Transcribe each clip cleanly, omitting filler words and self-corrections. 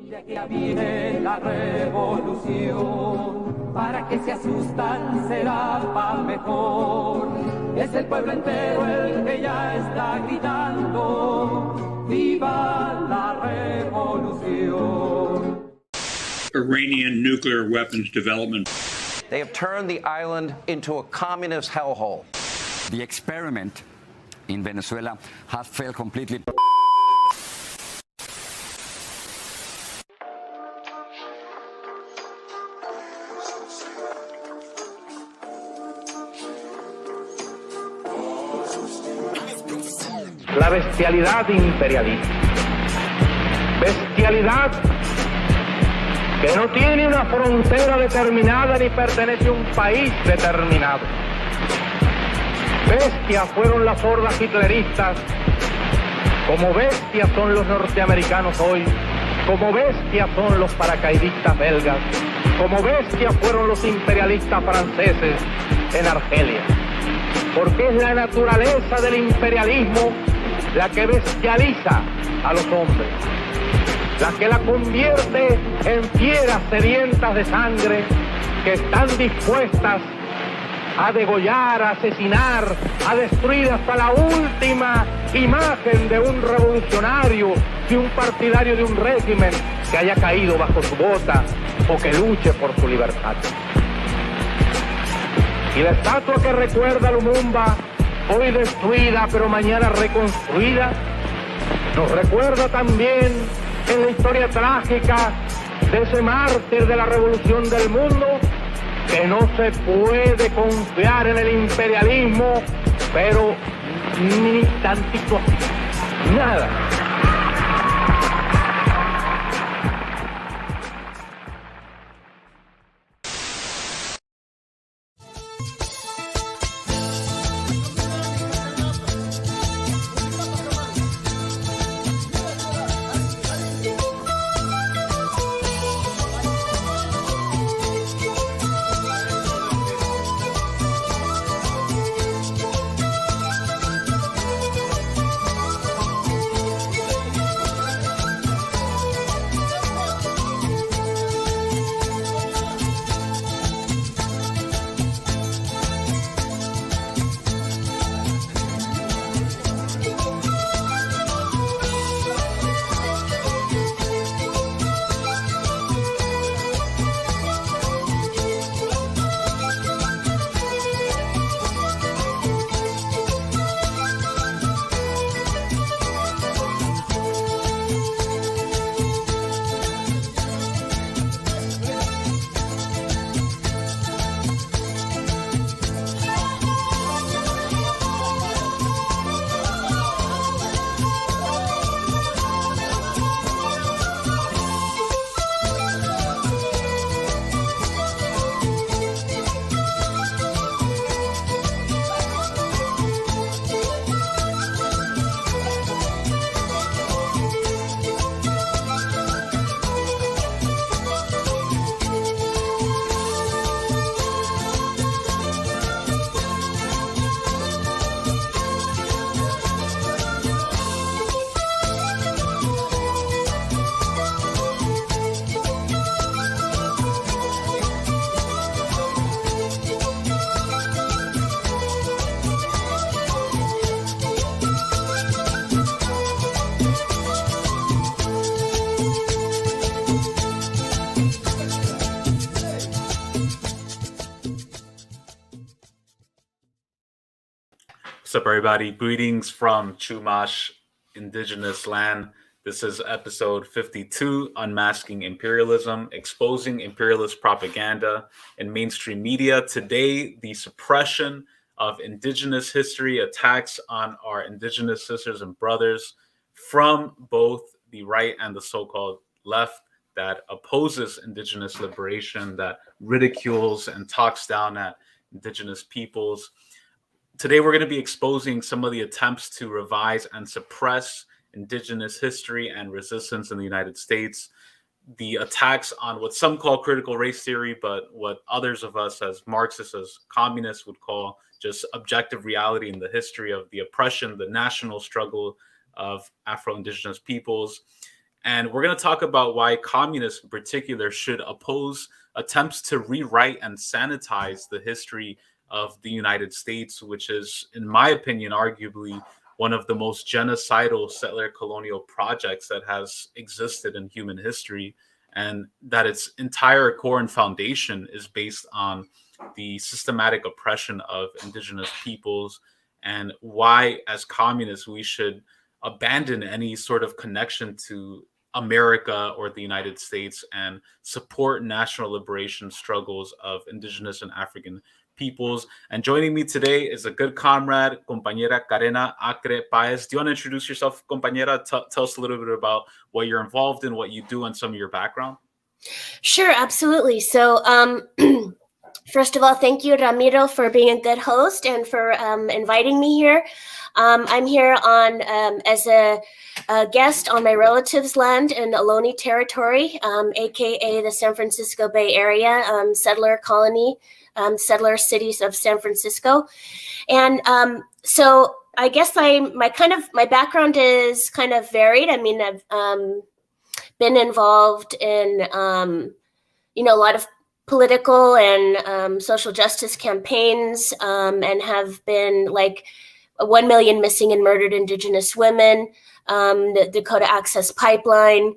De que viene la revolución, para que se asustan será pa' mejor. Es el pueblo entero el que ya está gritando, ¡viva la revolución! Iranian nuclear weapons development. They have turned the island into a communist hellhole. The experiment in Venezuela has failed completely. La bestialidad imperialista. Bestialidad que no tiene una frontera determinada ni pertenece a un país determinado. Bestias fueron las hordas hitleristas, como bestias son los norteamericanos hoy, como bestias son los paracaidistas belgas, como bestias fueron los imperialistas franceses en Argelia. Porque es la naturaleza del imperialismo la que bestializa a los hombres, la que la convierte en fieras sedientas de sangre que están dispuestas a degollar, a asesinar, a destruir hasta la última imagen de un revolucionario, de un partidario de un régimen que haya caído bajo su bota o que luche por su libertad. Y la estatua que recuerda a Lumumba, hoy destruida pero mañana reconstruida, nos recuerda también en la historia trágica de ese mártir de la revolución del mundo, que no se puede confiar en el imperialismo, pero ni tantito así, nada. What's up, everybody? Greetings from Chumash, Indigenous land. This is episode 52, Unmasking Imperialism, Exposing Imperialist Propaganda in Mainstream Media. Today, the suppression of Indigenous history, attacks on our Indigenous sisters and brothers from both the right and the so-called left that opposes Indigenous liberation, that ridicules and talks down at Indigenous peoples. Today, we're going to be exposing some of the attempts to revise and suppress Indigenous history and resistance in the United States, the attacks on what some call critical race theory, but what others of us as Marxists, as communists would call just objective reality in the history of the oppression, the national struggle of Afro-Indigenous peoples, And we're going to talk about why communists in particular should oppose attempts to rewrite and sanitize the history of the United States, which is, in my opinion, arguably one of the most genocidal settler colonial projects that has existed in human history, and that its entire core and foundation is based on the systematic oppression of indigenous peoples, and why, as communists, we should abandon any sort of connection to America or the United States and support national liberation struggles of indigenous and African peoples. And joining me today is a good comrade, compañera Karena Acree-Páez. Do you want to introduce yourself, compañera? Tell us a little bit about what you're involved in, what you do, and some of your background. Sure, absolutely. So first of all, thank you, Ramiro, for being a good host and for inviting me here. I'm here on as a guest on my relatives' land in Ohlone Territory, aka the San Francisco Bay Area, settler colony, settler cities of San Francisco. And so I guess my background is kind of varied. I mean, I've been involved in a lot of political and social justice campaigns, and have been like 1 million missing and murdered Indigenous women, the Dakota Access Pipeline,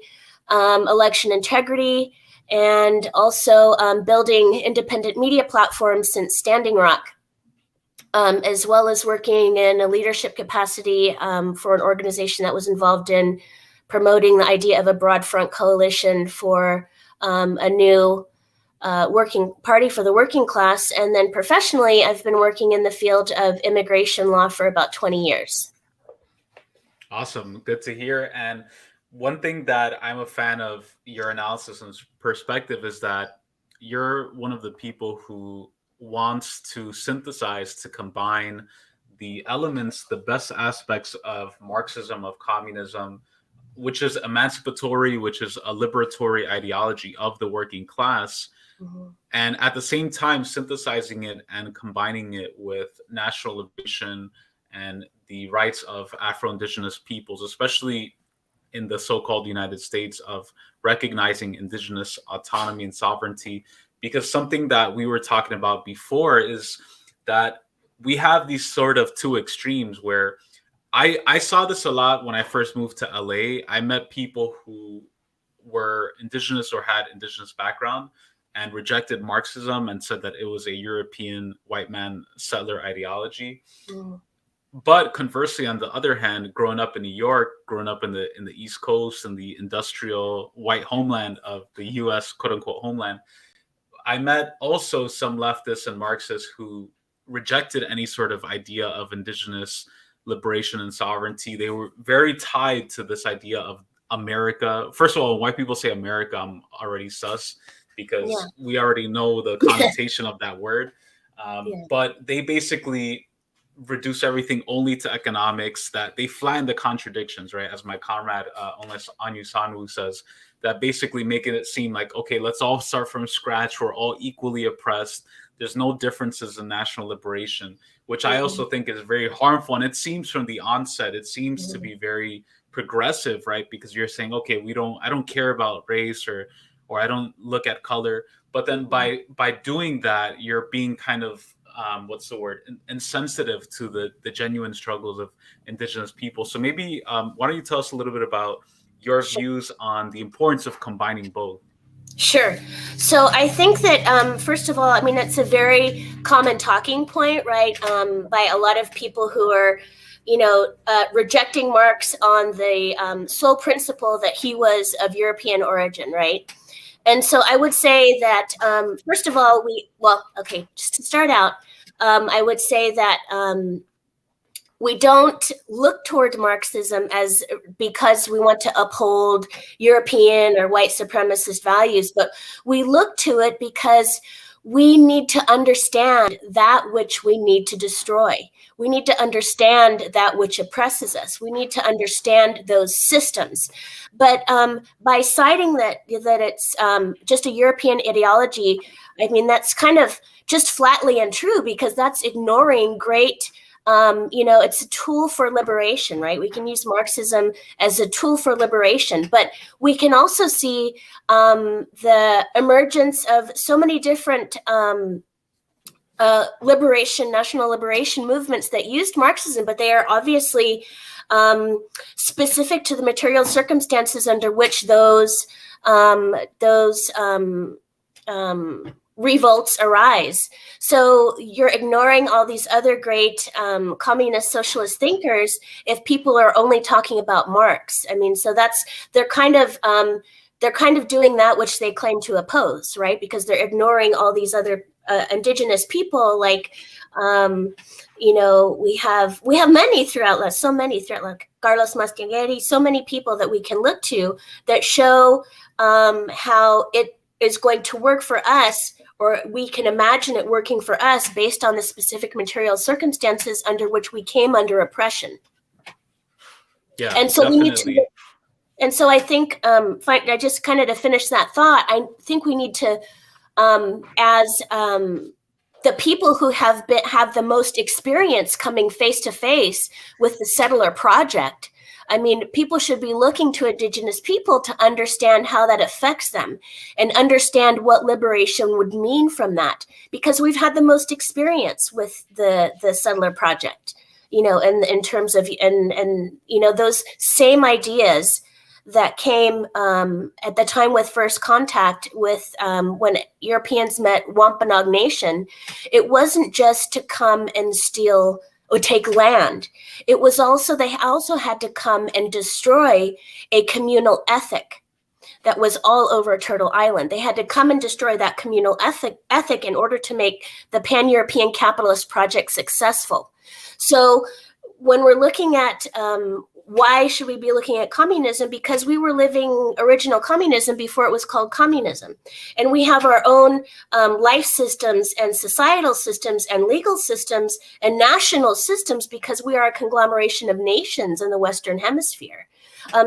election integrity, and also building independent media platforms since Standing Rock, as well as working in a leadership capacity for an organization that was involved in promoting the idea of a broad front coalition for a new working party for the working class. And then professionally, I've been working in the field of immigration law for about 20 years. Awesome. Good to hear. And one thing that I'm a fan of your analysis and perspective is that you're one of the people who wants to synthesize, to combine the elements, the best aspects of Marxism, of communism, which is emancipatory, which is a liberatory ideology of the working class, and at the same time synthesizing it and combining it with national liberation and the rights of Afro-Indigenous peoples, especially in the so-called United States, of recognizing indigenous autonomy and sovereignty. Because something that we were talking about before is that we have these sort of two extremes where I saw this a lot when I first moved to LA. I met people who were indigenous or had indigenous background and rejected Marxism and said that it was a European white man settler ideology. But conversely, on the other hand, growing up in New York, growing up in the East Coast and the industrial white homeland of the US, quote unquote, homeland, I met also some leftists and Marxists who rejected any sort of idea of indigenous liberation and sovereignty. They were very tied to this idea of America. First of all, when white people say America, I'm already sus, because we already know the connotation of that word. But they basically reduce everything only to economics, that they flatten the contradictions, right? As my comrade, Anu Sanwu says, that basically making it seem like, okay, let's all start from scratch. We're all equally oppressed. There's no differences in national liberation, which I also think is very harmful. And it seems from the onset, it seems to be very progressive, right? Because you're saying, okay, I don't care about race or I don't look at color. But then by doing that, you're being kind of, insensitive to the genuine struggles of indigenous people. So maybe, why don't you tell us a little bit about your views on the importance of combining both? Sure. So I think that, first of all, I mean, it's a very common talking point, right, by a lot of people who are, rejecting Marx on the sole principle that he was of European origin, right? And so I would say that, first of all, just to start out, I would say that we don't look toward Marxism as because we want to uphold European or white supremacist values, but we look to it because we need to understand that which we need to destroy. We need to understand that which oppresses us. We need to understand those systems. But by citing that it's just a European ideology, I mean, that's kind of just flatly untrue, because that's ignoring great it's a tool for liberation, right? We can use Marxism as a tool for liberation, but we can also see the emergence of so many different national liberation movements that used Marxism, but they are obviously specific to the material circumstances under which those revolts arise. So you're ignoring all these other great communist socialist thinkers if people are only talking about Marx. I mean, so they're kind of doing that which they claim to oppose, right? Because they're ignoring all these other indigenous people, like we have many throughout, like Carlos Mastingueri, so many people that we can look to that show how it is going to work for us, or we can imagine it working for us based on the specific material circumstances under which we came under oppression. Yeah, and so definitely. we need to. And so I think, I just kind of to finish that thought, I think we need to, as the people who have the most experience coming face to face with the settler project, I mean, people should be looking to Indigenous people to understand how that affects them and understand what liberation would mean from that, because we've had the most experience with the settler project, in terms of, and those same ideas that came at the time with first contact with when Europeans met Wampanoag Nation. It wasn't just to come and steal or take land. It was also, they also had to come and destroy a communal ethic that was all over Turtle Island. They had to come and destroy that communal ethic in order to make the Pan-European capitalist project successful. So when we're looking at why should we be looking at communism? Because we were living original communism before it was called communism. And we have our own life systems and societal systems and legal systems and national systems because we are a conglomeration of nations in the Western Hemisphere.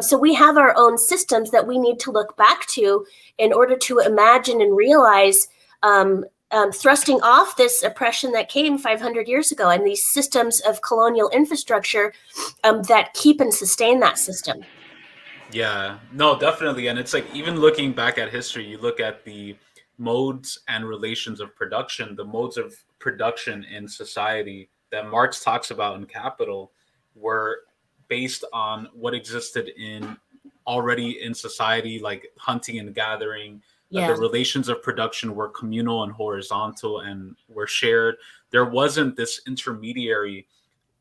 So we have our own systems that we need to look back to in order to imagine and realize thrusting off this oppression that came 500 years ago and these systems of colonial infrastructure that keep and sustain that system. Yeah, no, definitely. And it's like, even looking back at history, you look at the modes and relations of production, the modes of production in society that Marx talks about in Capital were based on what existed already in society, like hunting and gathering. Yeah. The relations of production were communal and horizontal and were shared. There wasn't this intermediary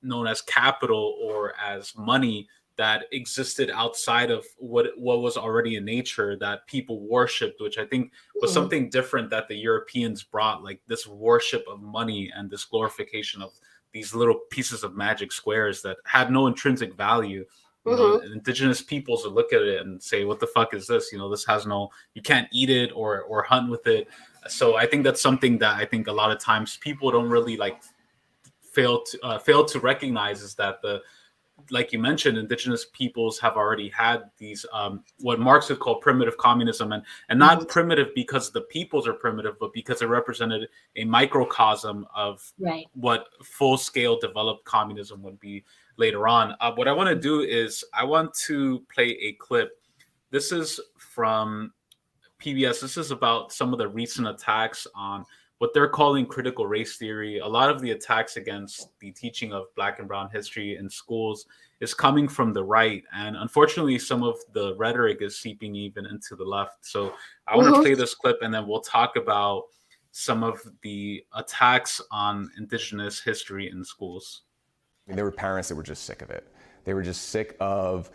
known as capital or as money that existed outside of what was already in nature that people worshipped, which I think was something different that the Europeans brought, like this worship of money and this glorification of these little pieces of magic squares that had no intrinsic value. Indigenous peoples would look at it and say, what the fuck is this? This has no, you can't eat it or hunt with it. So I think that's something that I think a lot of times people don't really fail to recognize, is that like you mentioned, Indigenous peoples have already had these, what Marx would call primitive communism, and not primitive because the peoples are primitive, but because it represented a microcosm of what full-scale developed communism would be later on. What I want to do is I want to play a clip. This is from PBS. This is about some of the recent attacks on what they're calling critical race theory. A lot of the attacks against the teaching of Black and Brown history in schools is coming from the right. And unfortunately, some of the rhetoric is seeping even into the left. So I want to play this clip, and then we'll talk about some of the attacks on Indigenous history in schools. There were parents that were just sick of it. They were just sick of,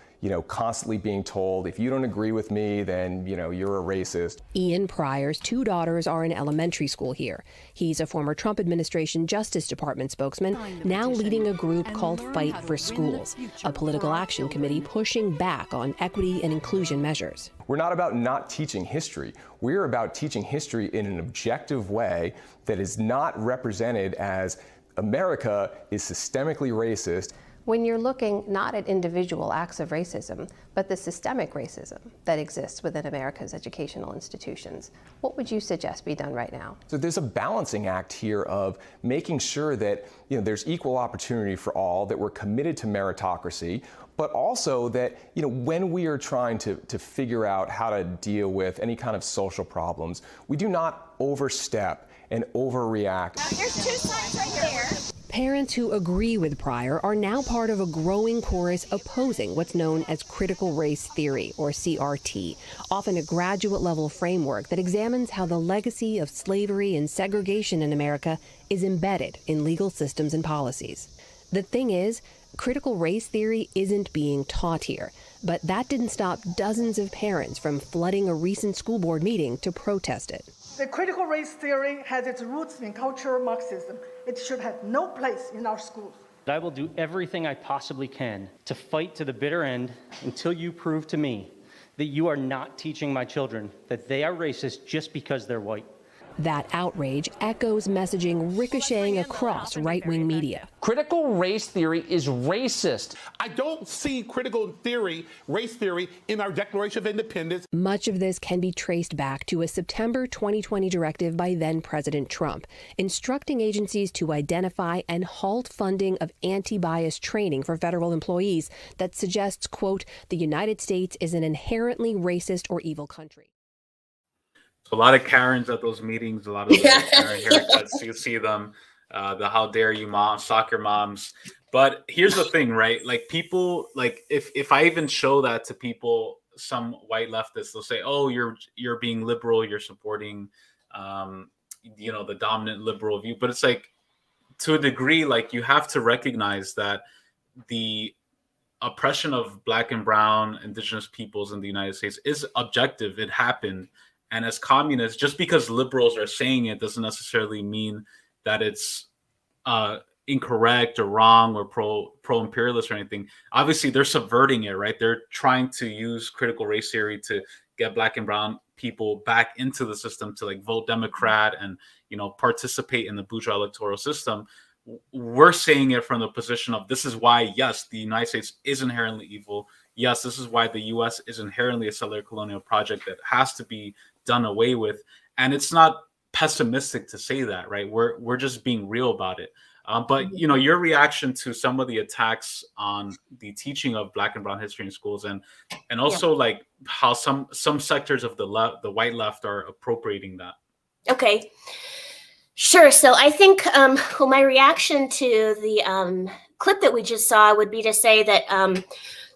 constantly being told, if you don't agree with me, then, you're a racist. Ian Pryor's two daughters are in elementary school here. He's a former Trump administration Justice Department spokesman, now leading a group called Fight for Schools, a political action committee pushing back on equity and inclusion measures. We're not about not teaching history. We're about teaching history in an objective way that is not represented as America is systemically racist. When you're looking not at individual acts of racism, but the systemic racism that exists within America's educational institutions, what would you suggest be done right now? So there's a balancing act here of making sure that there's equal opportunity for all, that we're committed to meritocracy, but also that when we are trying to figure out how to deal with any kind of social problems, we do not overstep and overreact. There's 2 signs right there. Parents who agree with Pryor are now part of a growing chorus opposing what's known as critical race theory, or CRT, often a graduate-level framework that examines how the legacy of slavery and segregation in America is embedded in legal systems and policies. The thing is, critical race theory isn't being taught here, but that didn't stop dozens of parents from flooding a recent school board meeting to protest it. The critical race theory has its roots in cultural Marxism. It should have no place in our schools. I will do everything I possibly can to fight to the bitter end until you prove to me that you are not teaching my children that they are racist just because they're white. That outrage echoes messaging ricocheting across right-wing media. Critical race theory is racist. I don't see critical race theory, in our Declaration of Independence. Much of this can be traced back to a September 2020 directive by then-President Trump, instructing agencies to identify and halt funding of anti-bias training for federal employees that suggests, quote, the United States is an inherently racist or evil country. So a lot of Karens at those meetings, a lot of Karen haircuts, you see them, the how dare you moms, soccer moms. But here's the thing, right? Like people, like if I even show that to people, some white leftists, they'll say, oh, you're being liberal, you're supporting, the dominant liberal view. But it's like, to a degree, like you have to recognize that the oppression of Black and brown indigenous peoples in the United States is objective. It happened. And as communists, just because liberals are saying it doesn't necessarily mean that it's incorrect or wrong or pro-imperialist or anything. Obviously, they're subverting it, right? They're trying to use critical race theory to get Black and brown people back into the system to like vote Democrat and, participate in the bourgeois electoral system. We're saying it from the position of this is why, yes, the United States is inherently evil. Yes, this is why the U.S. is inherently a settler colonial project that has to be done away with. And it's not pessimistic to say that, right? We're just being real about it. But your reaction to some of the attacks on the teaching of Black and brown history in schools, and also like how some sectors of the white left are appropriating that. Okay, sure. So I think my reaction to the clip that we just saw would be to say that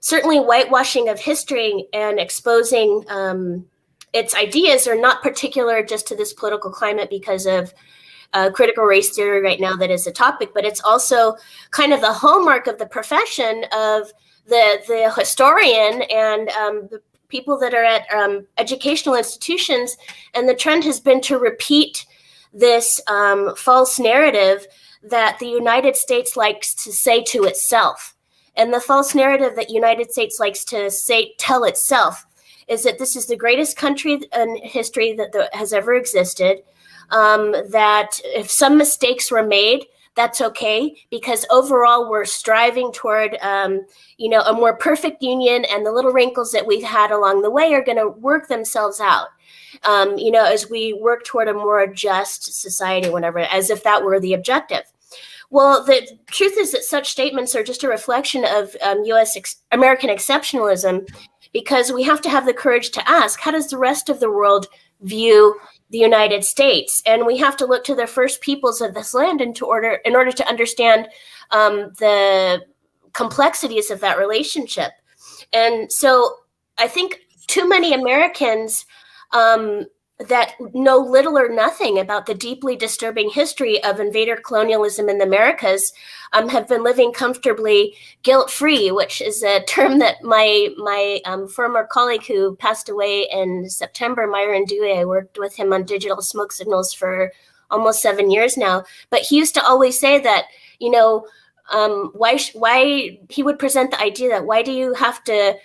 certainly whitewashing of history and exposing its ideas are not particular just to this political climate because of critical race theory right now that is a topic, but it's also kind of the hallmark of the profession of the historian and the people that are at educational institutions. And the trend has been to repeat this false narrative that the United States likes to say to itself. And the false narrative that United States likes to tell itself is that this is the greatest country in history that has ever existed, that if some mistakes were made, that's okay, because overall we're striving toward, a more perfect union, and the little wrinkles that we've had along the way are going to work themselves out, as we work toward a more just society, as if that were the objective. Well, the truth is that such statements are just a reflection of American exceptionalism, because we have to have the courage to ask, how does the rest of the world view the United States? And we have to look to the first peoples of this land in order to understand the complexities of that relationship. And so I think too many Americans that know little or nothing about the deeply disturbing history of invader colonialism in the Americas have been living comfortably guilt-free, which is a term that my former colleague who passed away in September, Myron Dewey, I worked with him on digital smoke signals for almost 7 years now. But he used to always say that, why he would present the idea that why do you have to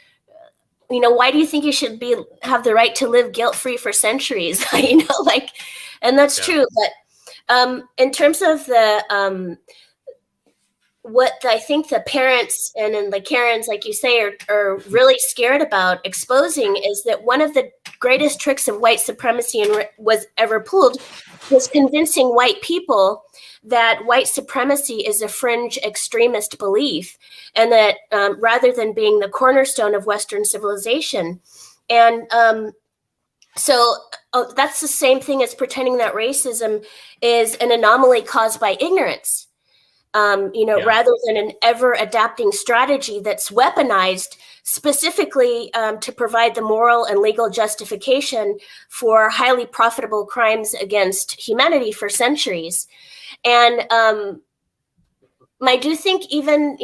why do you think you should have the right to live guilt-free for centuries? And that's true. But in terms of the what I think the parents and the Karens, like you say, are really scared about exposing is that one of the greatest tricks of white supremacy was ever pulled was convincing white people that white supremacy is a fringe extremist belief, and that rather than being the cornerstone of Western civilization. And so that's the same thing as pretending that racism is an anomaly caused by ignorance. Rather than an ever adapting strategy that's weaponized specifically to provide the moral and legal justification for highly profitable crimes against humanity for centuries. And I do think even,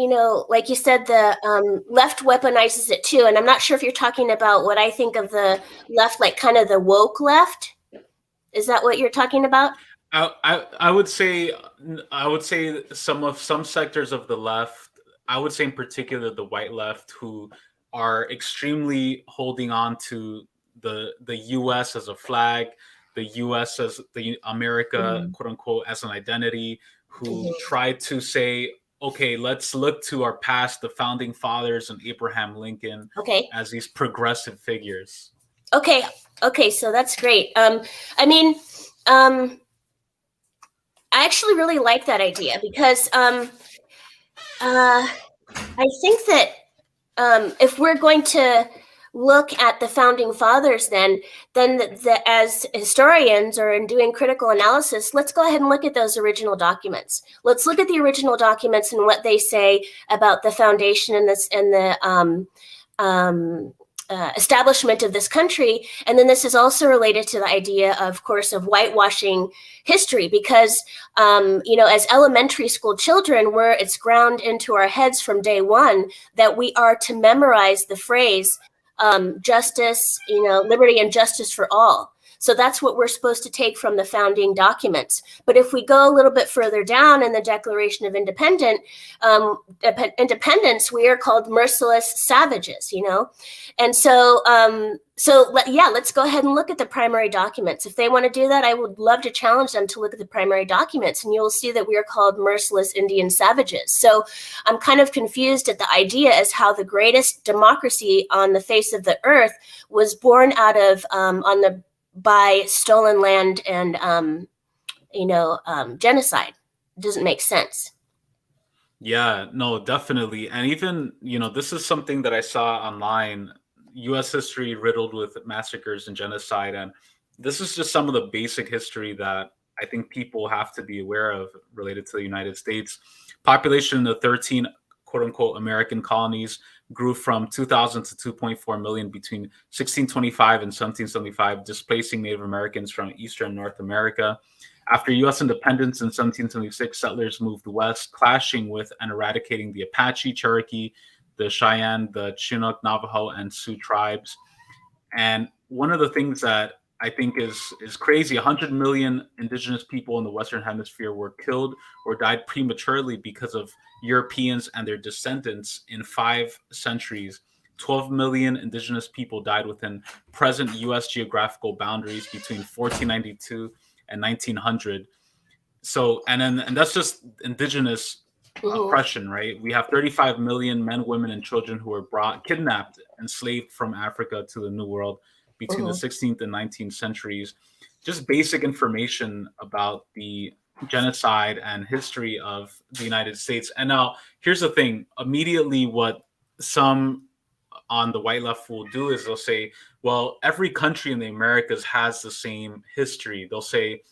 like you said, the left weaponizes it too. And I'm not sure if you're talking about what I think of the left, like kind of the woke left. Is that what you're talking about? I would say some sectors of the left, I would say in particular the white left, who are extremely holding on to the U.S. as a flag, the U.S. as the America, quote unquote, as an identity, who try to say, okay, let's look to our past, the founding fathers and Abraham Lincoln, as these progressive figures. Okay, so that's great. I actually really like that idea because I think that if we're going to look at the founding fathers, then as historians or in doing critical analysis, let's go ahead and look at those original documents. Let's look at the original documents and what they say about the foundation and the establishment of this country. And then this is also related to the idea, of course, of whitewashing history, because, as elementary school children, it's ground into our heads from day one that we are to memorize the phrase, justice, liberty and justice for all. So that's what we're supposed to take from the founding documents. But if we go a little bit further down in the Declaration of Independence, we are called merciless savages, And so, let's go ahead and look at the primary documents. If they want to do that, I would love to challenge them to look at the primary documents, and you'll see that we are called merciless Indian savages. So I'm kind of confused at the idea as how the greatest democracy on the face of the earth was born out of by stolen land and genocide. It doesn't make sense. Yeah, no, definitely. And even, this is something that I saw online, U.S. history riddled with massacres and genocide. And this is just some of the basic history that I think people have to be aware of related to the United States. Population in the 13 quote unquote American colonies grew from 2,000 to 2.4 million between 1625 and 1775, displacing Native Americans from Eastern North America. After U.S. independence in 1776, settlers moved west, clashing with and eradicating the Apache, Cherokee, the Cheyenne, the Chinook, Navajo, and Sioux tribes. And one of the things that I think is crazy, 100 million indigenous people in the Western Hemisphere were killed or died prematurely because of Europeans and their descendants in 5 centuries. 12 million indigenous people died within present U.S. geographical boundaries between 1492 and 1900. So, and that's just indigenous oppression, right? We have 35 million men, women, and children who were kidnapped, enslaved from Africa to the New World between the 16th and 19th centuries. Just basic information about the genocide and history of the United States. And now, here's the thing. Immediately, what some on the white left will do is they'll say, well, every country in the Americas has the same history. They'll say,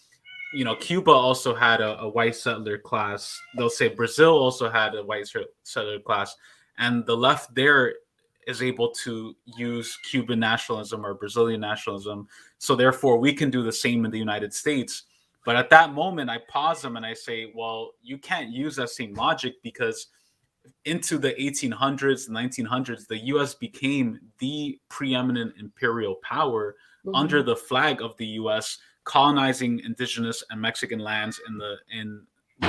Cuba also had a white settler class. They'll say Brazil also had a white settler class. And the left there is able to use Cuban nationalism or Brazilian nationalism. So therefore, we can do the same in the United States. But at that moment, I pause them and I say, well, you can't use that same logic, because into the 1800s, 1900s, the U.S. became the preeminent imperial power under the flag of the U.S., colonizing indigenous and Mexican lands in the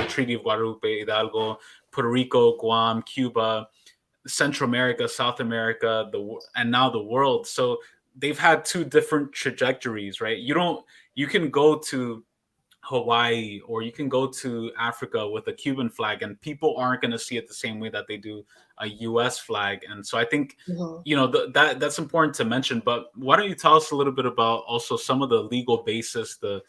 Treaty of Guadalupe Hidalgo, Puerto Rico, Guam, Cuba, Central America, South America, and now the world. So they've had 2 different trajectories, right? You can go to Hawaii, or you can go to Africa with a Cuban flag, and people aren't going to see it the same way that they do a U.S. flag. And so I think, you know, that's important to mention. But why don't you tell us a little bit about also some of the legal basis, the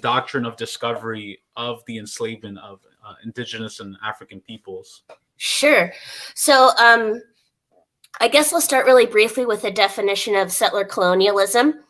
doctrine of discovery of the enslavement of Indigenous and African peoples? Sure. So I guess we'll start really briefly with a definition of settler colonialism.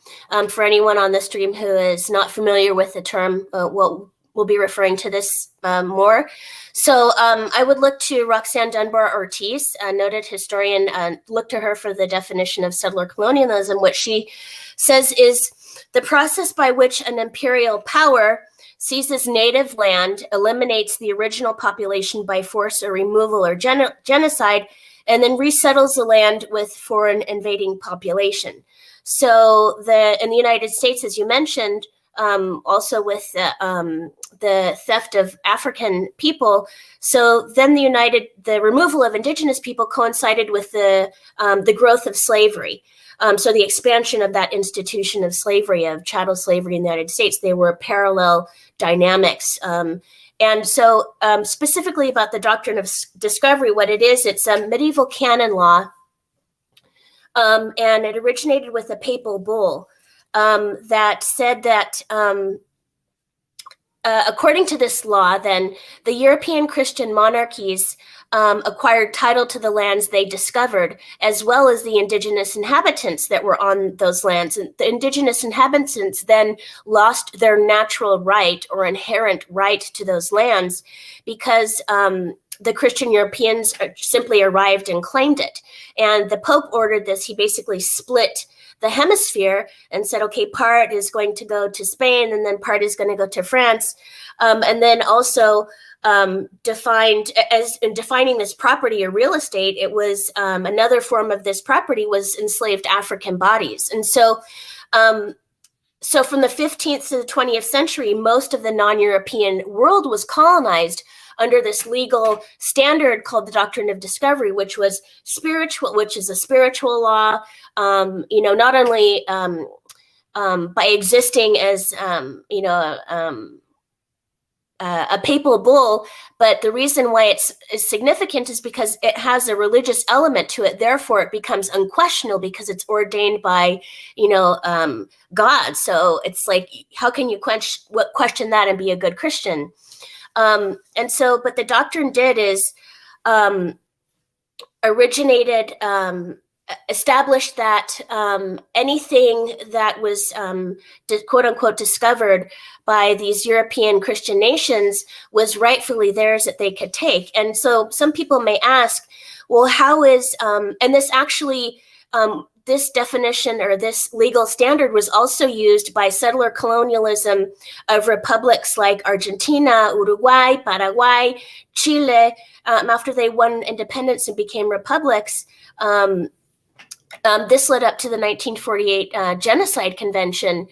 For anyone on the stream who is not familiar with the term, we'll be referring to this more. So I would look to Roxanne Dunbar Ortiz, a noted historian, look to her for the definition of settler colonialism, which she says is the process by which an imperial power seizes native land, eliminates the original population by force or removal or genocide, and then resettles the land with foreign invading population. So in the United States, as you mentioned, also with the theft of African people. So then the removal of indigenous people coincided with the growth of slavery. So the expansion of that institution of slavery, of chattel slavery in the United States, they were parallel dynamics. And so specifically about the doctrine of discovery, what it is, it's a medieval canon law, and it originated with a papal bull that said that according to this law, then the European Christian monarchies acquired title to the lands they discovered, as well as the indigenous inhabitants that were on those lands. And the indigenous inhabitants then lost their natural right or inherent right to those lands because the Christian Europeans simply arrived and claimed it. And the Pope ordered this. He basically split the hemisphere and said, okay, part is going to go to Spain and then part is going to go to France. And then also defined as in defining this property or real estate, it was another form of this property was enslaved African bodies. And so from the 15th to the 20th century, most of the non-European world was colonized under this legal standard called the doctrine of discovery, which was spiritual, which is a spiritual law, not only by existing as, a papal bull, but the reason why it's significant is because it has a religious element to it. Therefore, it becomes unquestionable because it's ordained by, God. So it's like, how can you question that and be a good Christian? But the doctrine established that anything that was quote unquote discovered by these European Christian nations was rightfully theirs that they could take. And so some people may ask, well, how is, and this actually, this definition or this legal standard was also used by settler colonialism of republics like Argentina, Uruguay, Paraguay, Chile, after they won independence and became republics. This led up to the 1948 Genocide Convention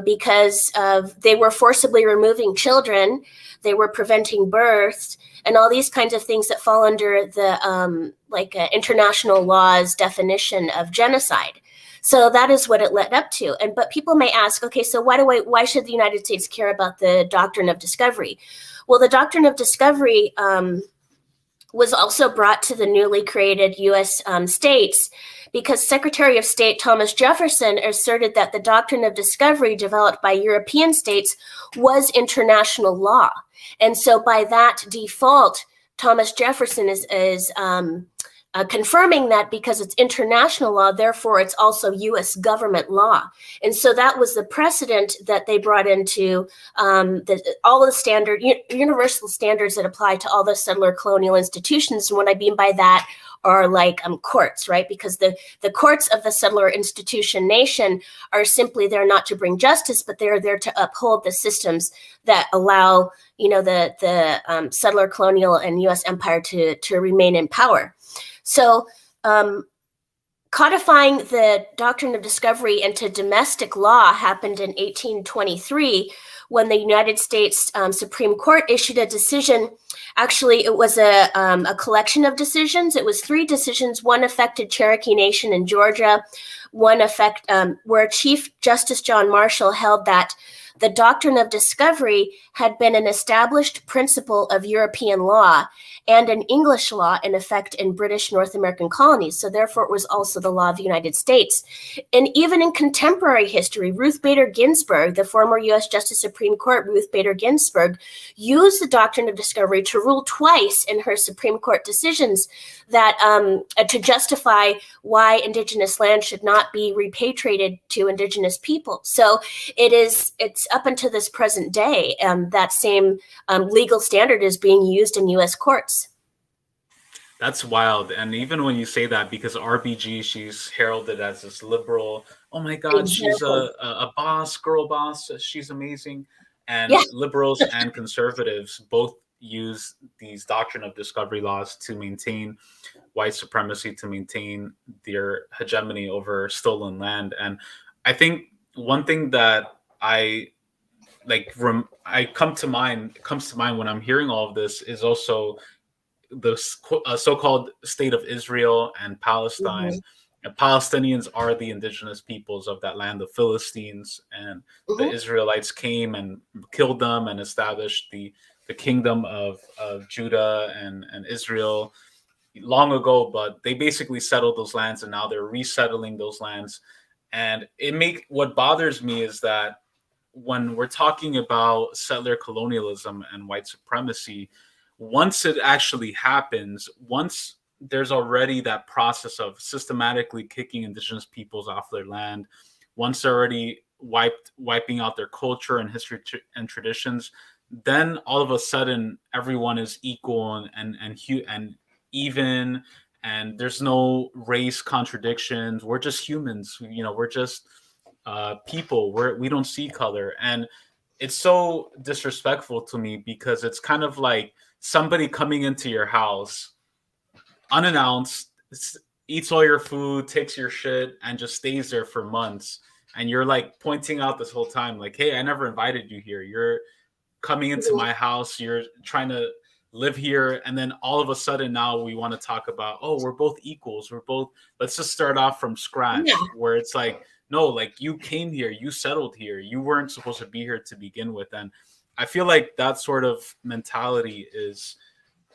because they were forcibly removing children, they were preventing births, and all these kinds of things that fall under the international law's definition of genocide. So that is what it led up to. But people may ask, okay, so why should the United States care about the doctrine of discovery? Well, the doctrine of discovery was also brought to the newly created U.S. States because Secretary of State Thomas Jefferson asserted that the doctrine of discovery developed by European states was international law. And so by that default, Thomas Jefferson is confirming that because it's international law, therefore it's also U.S. government law. And so that was the precedent that they brought into all the universal standards that apply to all the settler colonial institutions. And what I mean by that are like courts, right? Because the courts of the settler institution nation are simply there not to bring justice, but they're there to uphold the systems that allow, the settler colonial and U.S. empire to remain in power. So codifying the doctrine of discovery into domestic law happened in 1823 when the United States Supreme Court issued a decision. Actually, it was a collection of decisions. It was 3 decisions. One affected Cherokee Nation in Georgia. One where Chief Justice John Marshall held that the doctrine of discovery had been an established principle of European law and an English law in effect in British North American colonies. So therefore, it was also the law of the United States. And even in contemporary history, Ruth Bader Ginsburg, the former U.S. Justice Supreme Court, Ruth Bader Ginsburg, used the doctrine of discovery to rule twice in her Supreme Court decisions that to justify why indigenous land should not be repatriated to indigenous people. So it's up until this present day, that same legal standard is being used in U.S. courts. That's wild. And even when you say that, because RBG, she's heralded as this liberal, oh my God, she's a boss, girl boss, she's amazing. And liberals and conservatives both use these doctrine of discovery laws to maintain white supremacy, to maintain their hegemony over stolen land. And I think one thing that comes to mind when I'm hearing all of this is also the so-called state of Israel and Palestine. Mm-hmm. And Palestinians are the indigenous peoples of that land, the Philistines, and the Israelites came and killed them and established the kingdom of Judah and Israel long ago, but they basically settled those lands and now they're resettling those lands. And what bothers me is that when we're talking about settler colonialism and white supremacy, once it actually happens, once there's already that process of systematically kicking indigenous peoples off their land, once they're already wiping out their culture and history and traditions, then all of a sudden everyone is equal and even, and there's no race contradictions. We're just humans, we're just people. We don't see color. And it's so disrespectful to me because it's kind of like somebody coming into your house unannounced, eats all your food, takes your shit, and just stays there for months. And you're like pointing out this whole time, like, hey, I never invited you here. You're coming into my house. You're trying to live here. And then all of a sudden now we want to talk about, oh, we're both equals. Let's just start off from scratch, where it's like, no, like you came here, you settled here. You weren't supposed to be here to begin with. And I feel like that sort of mentality is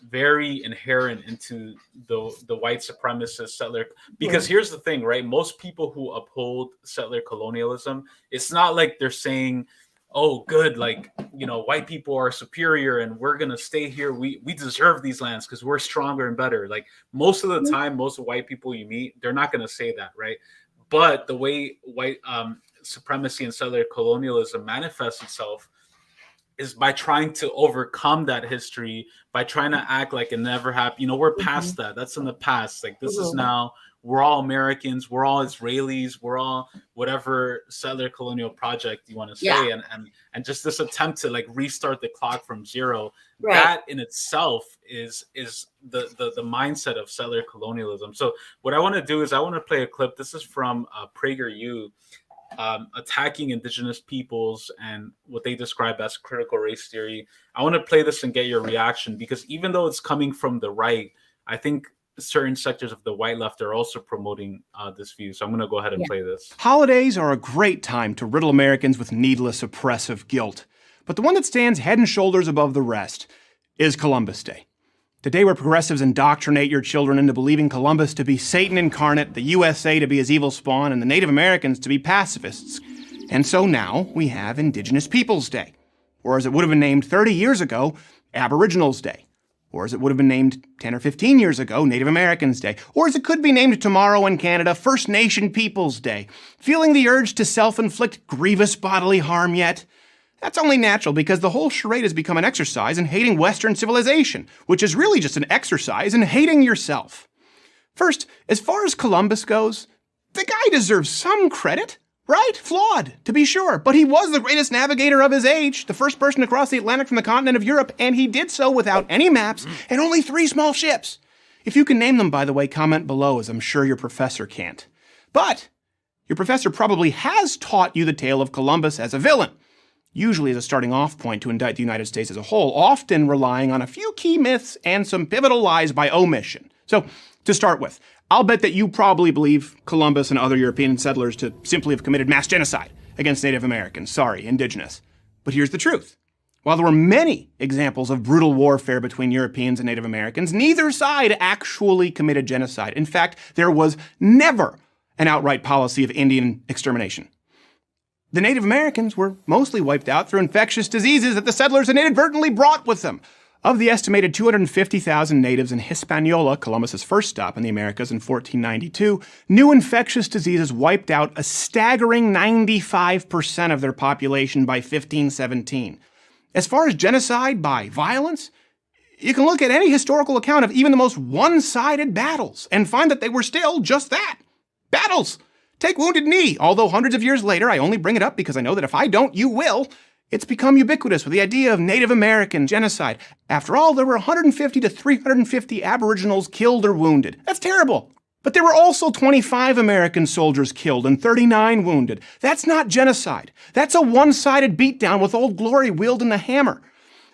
very inherent into the white supremacist settler, because here's the thing, right? Most people who uphold settler colonialism, it's not like they're saying, oh, good, like, white people are superior and we're going to stay here. We deserve these lands because we're stronger and better. Like most of the time, most white people you meet, they're not going to say that, right? But the way white supremacy and settler colonialism manifests itself is by trying to overcome that history, by trying to act like it never happened. We're past that. That's in the past. Like this is now, we're all Americans, we're all Israelis, we're all whatever settler colonial project you want to say. And just this attempt to like restart the clock from zero, that in itself is the mindset of settler colonialism. So what I want to do is I want to play a clip. This is from PragerU, attacking indigenous peoples and what they describe as critical race theory. I want to play this and get your reaction, because even though it's coming from the right, I think certain sectors of the white left are also promoting this view. So I'm going to go ahead and play this. Holidays are a great time to riddle Americans with needless oppressive guilt. But the one that stands head and shoulders above the rest is Columbus Day. The day where progressives indoctrinate your children into believing Columbus to be Satan incarnate, the USA to be his evil spawn, and the Native Americans to be pacifists. And so now we have Indigenous Peoples Day. Or as it would have been named 30 years ago, Aboriginals Day. Or as it would have been named 10 or 15 years ago, Native Americans Day. Or as it could be named tomorrow in Canada, First Nation Peoples Day. Feeling the urge to self-inflict grievous bodily harm yet? That's only natural because the whole charade has become an exercise in hating Western civilization, which is really just an exercise in hating yourself. First, as far as Columbus goes, the guy deserves some credit, right? Flawed, to be sure, but he was the greatest navigator of his age, the first person to cross the Atlantic from the continent of Europe, and he did so without any maps and only 3 small ships. If you can name them, by the way, comment below, as I'm sure your professor can't. But your professor probably has taught you the tale of Columbus as a villain, usually as a starting off point to indict the United States as a whole, often relying on a few key myths and some pivotal lies by omission. So, to start with, I'll bet that you probably believe Columbus and other European settlers to simply have committed mass genocide against Native Americans, indigenous. But here's the truth. While there were many examples of brutal warfare between Europeans and Native Americans, neither side actually committed genocide. In fact, there was never an outright policy of Indian extermination. The Native Americans were mostly wiped out through infectious diseases that the settlers had inadvertently brought with them. Of the estimated 250,000 natives in Hispaniola, Columbus's first stop in the Americas in 1492, new infectious diseases wiped out a staggering 95% of their population by 1517. As far as genocide by violence, you can look at any historical account of even the most one-sided battles and find that they were still just that, battles. Take Wounded Knee, although hundreds of years later I only bring it up because I know that if I don't, you will. It's become ubiquitous with the idea of Native American genocide. After all, there were 150 to 350 Aboriginals killed or wounded. That's terrible. But there were also 25 American soldiers killed and 39 wounded. That's not genocide. That's a one-sided beatdown with Old Glory wielding the hammer.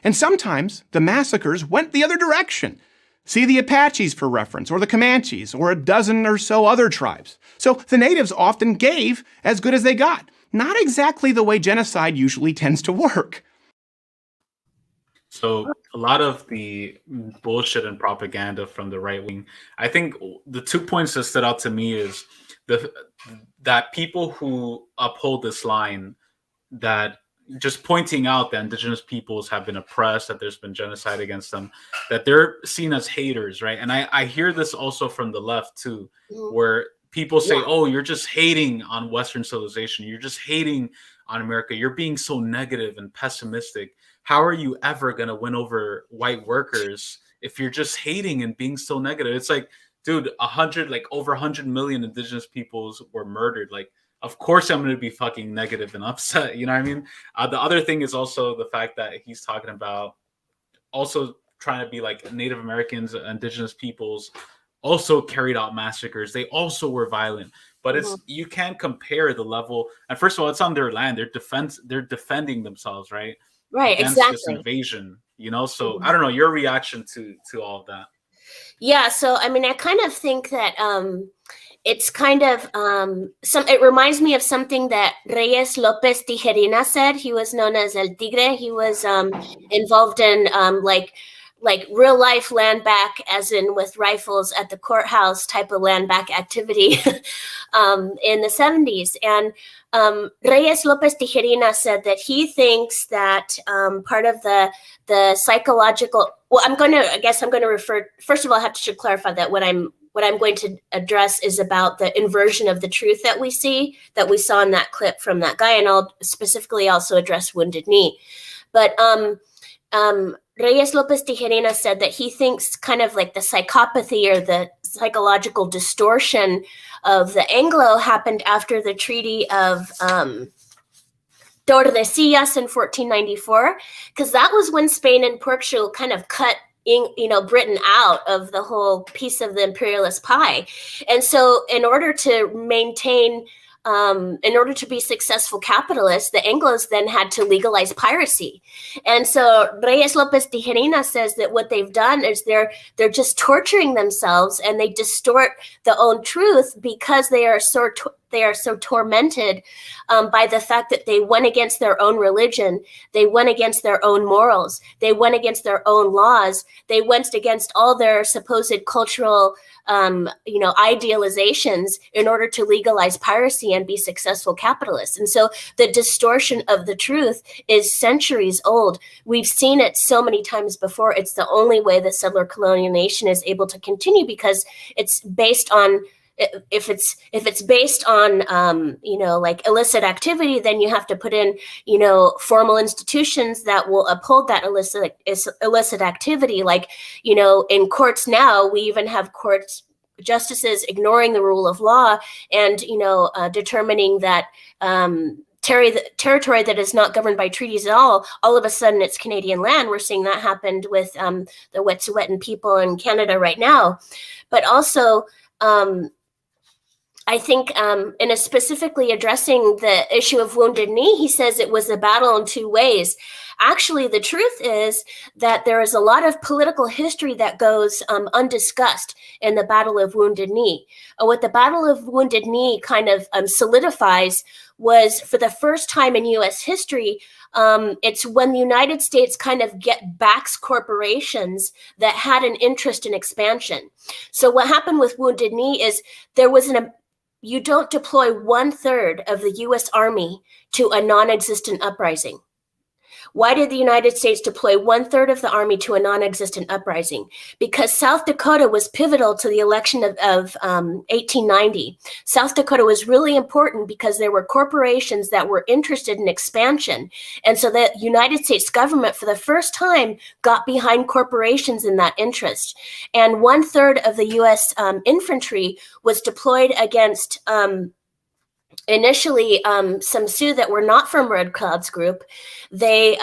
And sometimes the massacres went the other direction. See the Apaches for reference, or the Comanches, or a dozen or so other tribes. So the natives often gave as good as they got. Not exactly the way genocide usually tends to work. So a lot of the bullshit and propaganda from the right wing, I think the 2 points that stood out to me is that people who uphold this line, that just pointing out that indigenous peoples have been oppressed, that there's been genocide against them, that they're seen as haters, right? And I hear this also from the left too, where people say, oh, you're just hating on Western civilization. You're just hating on America. You're being so negative and pessimistic. How are you ever going to win over white workers if you're just hating and being so negative? It's like, dude, over 100 million indigenous peoples were murdered. Like, of course I'm going to be fucking negative and upset. You know what I mean? The other thing is also the fact that he's talking about also trying to be like Native Americans, indigenous peoples, also carried out massacres. They also were violent, but it's you can't compare the level. And first of all, it's on their land. They're defending themselves, right? Right, against exactly. this invasion, you know. So I don't know your reaction to all of that. Yeah, so I mean, I kind of think that it's kind of it reminds me of something that Reyes Lopez Tijerina said. He was known as El Tigre. He was involved in like real life land back, as in with rifles at the courthouse type of land back activity in the 70s. And Reyes Lopez Tijerina said that he thinks that part of the psychological, well, I'm going to refer, first of all, I should clarify that what I'm going to address is about the inversion of the truth that we saw in that clip from that guy. And I'll specifically also address Wounded Knee. But Reyes Lopez Tijerina said that he thinks kind of like the psychopathy or the psychological distortion of the Anglo happened after the Treaty of Tordesillas in 1494, because that was when Spain and Portugal kind of cut Britain out of the whole piece of the imperialist pie. And so in order to maintain in order to be successful capitalists, the Anglos then had to legalize piracy. And so Reyes Lopez Tijerina says that what they've done is they're just torturing themselves, and they distort the own truth because they are so tormented by the fact that they went against their own religion, they went against their own morals, they went against their own laws, they went against all their supposed cultural idealizations in order to legalize piracy and be successful capitalists. And so the distortion of the truth is centuries old. We've seen it so many times before. It's the only way the settler colonial nation is able to continue, because it's based on, if it's based on like illicit activity, then you have to put in formal institutions that will uphold that illicit activity. Like in courts now, we even have courts justices ignoring the rule of law and determining that territory that is not governed by treaties at all of a sudden it's Canadian land. We're seeing that happened with the Wet'suwet'en people in Canada right now, but also I think in a specifically addressing the issue of Wounded Knee, he says it was a battle in two ways. Actually, the truth is that there is a lot of political history that goes undiscussed in the Battle of Wounded Knee. What the Battle of Wounded Knee kind of solidifies was, for the first time in U.S. history, it's when the United States kind of backs corporations that had an interest in expansion. So what happened with Wounded Knee is there was you don't deploy 1/3 of the U.S. Army to a non-existent uprising. Why did the United States deploy 1/3 of the Army to a non-existent uprising? Because South Dakota was pivotal to the election of 1890. South Dakota was really important because there were corporations that were interested in expansion. And so the United States government, for the first time, got behind corporations in that interest. And 1/3 of the U.S. infantry was deployed against initially some Sioux that were not from Red Cloud's group. They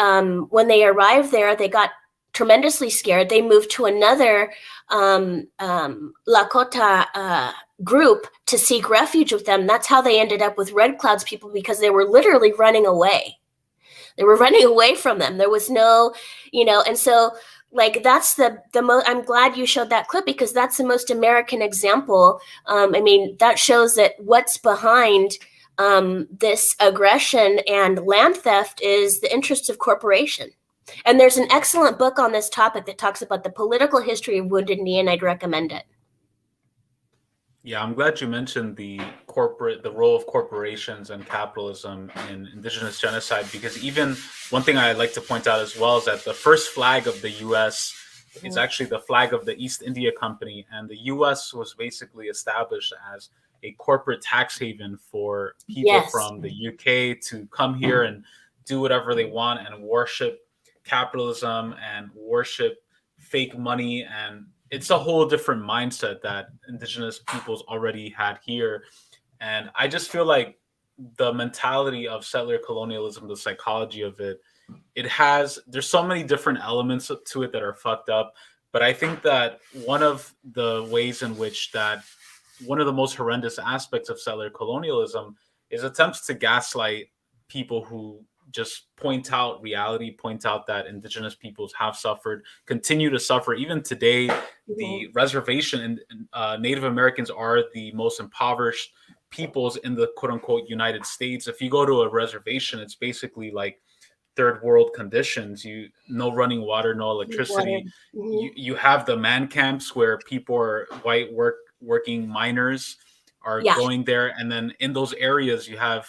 when they arrived there, they got tremendously scared. They moved to another Lakota group to seek refuge with them. That's how they ended up with Red Cloud's people, because they were literally running away. They were running away from them. There was no, and so like that's the most. I'm glad you showed that clip, because that's the most American example. That shows that what's behind this aggression and land theft is the interests of corporation. And there's an excellent book on this topic that talks about the political history of Wounded Knee, and I'd recommend it. Yeah, I'm glad you mentioned the role of corporations and capitalism in indigenous genocide, because even one thing I'd like to point out as well is that the first flag of the U.S. is actually the flag of the East India Company, and the U.S. was basically established as a corporate tax haven for people from the UK to come here and do whatever they want and worship capitalism and worship fake money. And it's a whole different mindset that indigenous peoples already had here. And I just feel like the mentality of settler colonialism, the psychology of it, there's so many different elements to it that are fucked up. But I think that one of the ways in which one of the most horrendous aspects of settler colonialism is attempts to gaslight people who just point out reality, point out that indigenous peoples have suffered, continue to suffer. Even today, the reservation and Native Americans are the most impoverished peoples in the quote unquote United States. If you go to a reservation, it's basically like third world conditions. No running water, no electricity. You have the man camps where people are working miners are going there, and then in those areas you have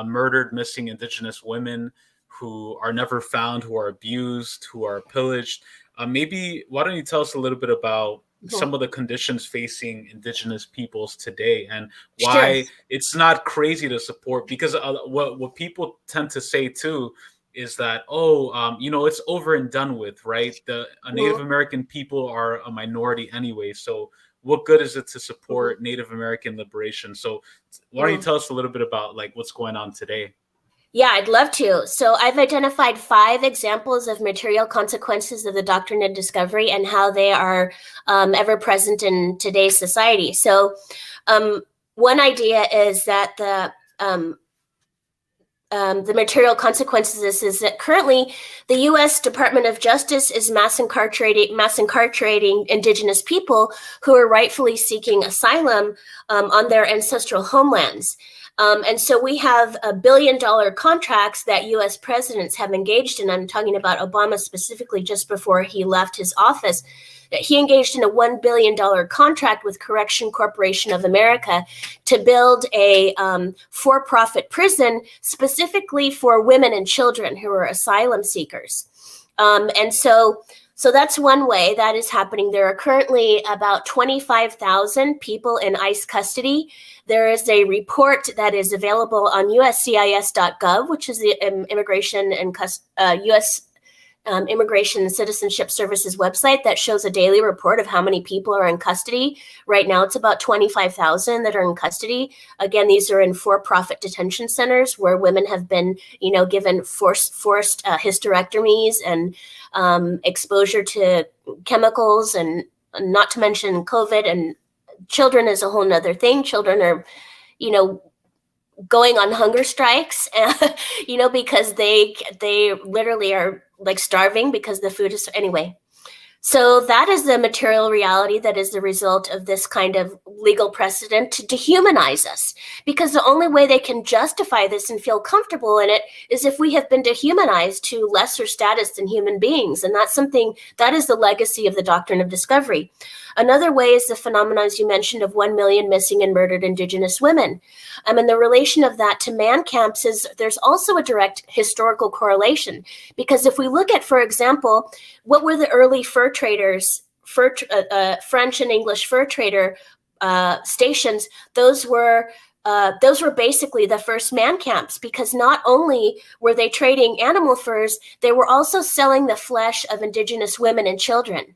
murdered, missing indigenous women who are never found, who are abused, who are pillaged. Maybe why don't you tell us a little bit about some of the conditions facing indigenous peoples today, and why it's not crazy to support, because what people tend to say too is that, it's over and done with, right? The Native American people are a minority anyway, so what good is it to support Native American liberation? So why don't you tell us a little bit about like what's going on today? Yeah, I'd love to. So I've identified 5 examples of material consequences of the doctrine of discovery and how they are ever present in today's society. So one idea is that the material consequences is that currently the U.S. Department of Justice is mass incarcerating indigenous people who are rightfully seeking asylum on their ancestral homelands. And so we have $1 billion contracts that U.S. presidents have engaged in. I'm talking about Obama specifically, just before he left his office. He engaged in a $1 billion contract with Correction Corporation of America to build a for-profit prison specifically for women and children who are asylum seekers. And so that's one way that is happening. There are currently about 25,000 people in ICE custody. There is a report that is available on USCIS.gov, which is the Immigration and U.S. Immigration and Citizenship Services website, that shows a daily report of how many people are in custody. Right now, it's about 25,000 that are in custody. Again, these are in for-profit detention centers where women have been, given forced hysterectomies and exposure to chemicals, and not to mention COVID and children is a whole nother thing. Children are, going on hunger strikes, because they literally are like starving because the food is anyway. So that is the material reality that is the result of this kind of legal precedent to dehumanize us. Because the only way they can justify this and feel comfortable in it is if we have been dehumanized to lesser status than human beings. And that's something that is the legacy of the doctrine of discovery. Another way is the phenomenon, as you mentioned, of 1 million missing and murdered Indigenous women. And the relation of that to man camps is there's also a direct historical correlation. Because if we look at, for example, what were the early fur traders, French and English fur trader stations, those were basically the first man camps, because not only were they trading animal furs, they were also selling the flesh of Indigenous women and children.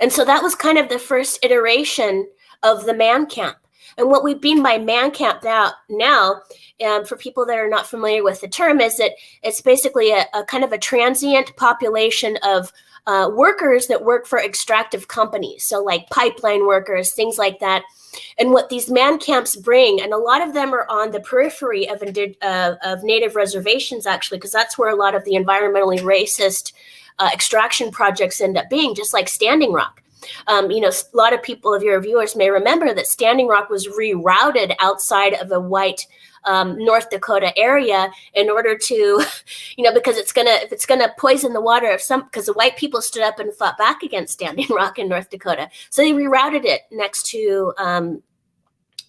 And so that was kind of the first iteration of the man camp. And what we mean by man camp now, for people that are not familiar with the term, is that it's basically a kind of a transient population of workers that work for extractive companies. So like pipeline workers, things like that. And what these man camps bring, and a lot of them are on the periphery of native reservations, actually, because that's where a lot of the environmentally racist extraction projects end up being, just like Standing Rock. A lot of people of your viewers may remember that Standing Rock was rerouted outside of a white North Dakota area in order to, because if it's gonna poison the water because the white people stood up and fought back against Standing Rock in North Dakota, so they rerouted it next to